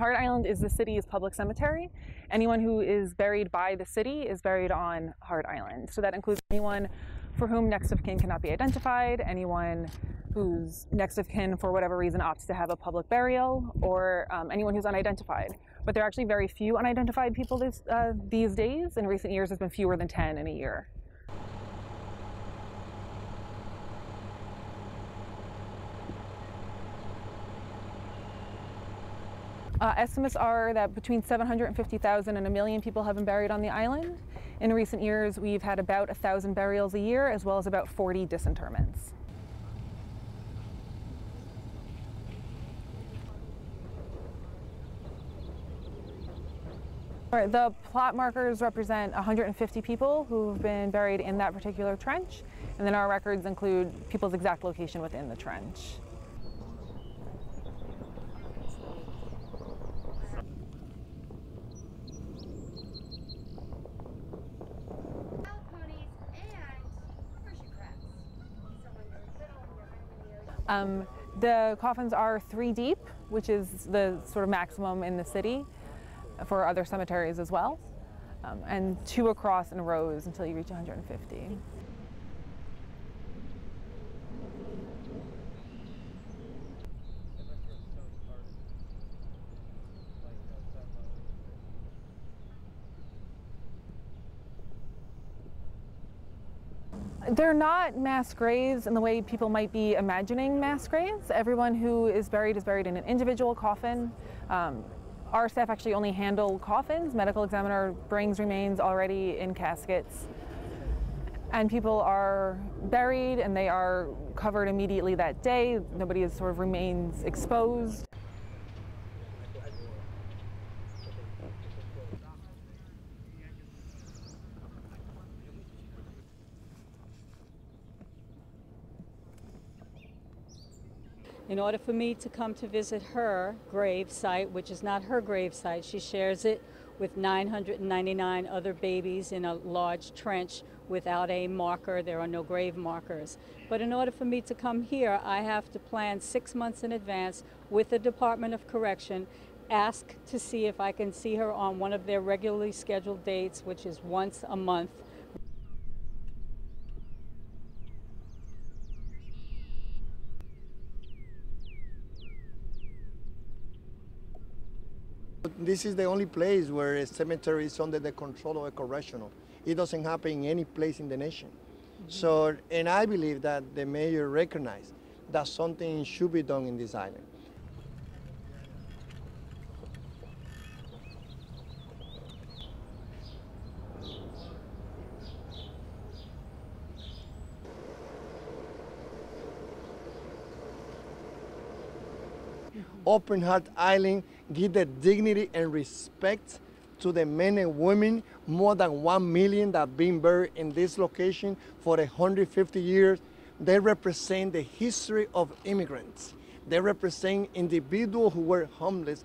Hart Island is the city's public cemetery. Anyone who is buried by the city is buried on Hart Island. So that includes anyone for whom next of kin cannot be identified, anyone whose next of kin for whatever reason opts to have a public burial, or anyone who's unidentified. But there are actually very few unidentified people these days. In recent years, there's been fewer than 10 in a year. Estimates are that between 750,000 and 1 million people have been buried on the island. In recent years, we've had about 1,000 burials a year, as well as about 40 disinterments. The plot markers represent 150 people who've been buried in that particular trench, and then our records include people's exact location within the trench. The coffins are 3 deep, which is the sort of maximum in the city for other cemeteries as well, and 2 across in rows until you reach 150. They're not mass graves in the way people might be imagining mass graves. Everyone who is buried in an individual coffin. Our staff actually only handle coffins. Medical examiner brings remains already in caskets. And people are buried and they are covered immediately that day. Nobody is sort of remains exposed. In order for me to come to visit her grave site, which is not her grave site, she shares it with 999 other babies in a large trench without a marker. There are no grave markers. But in order for me to come here, I have to plan 6 months in advance with the Department of Correction, ask to see if I can see her on one of their regularly scheduled dates, which is once a month. This is the only place where a cemetery is under the control of a correctional. It doesn't happen in any place in the nation. So, and I believe that the mayor recognized that something should be done in this island. Open Hart Island give the dignity and respect to the men and women, more than 1 million that have been buried in this location for 150 years. They represent the history of immigrants. They represent individuals who were homeless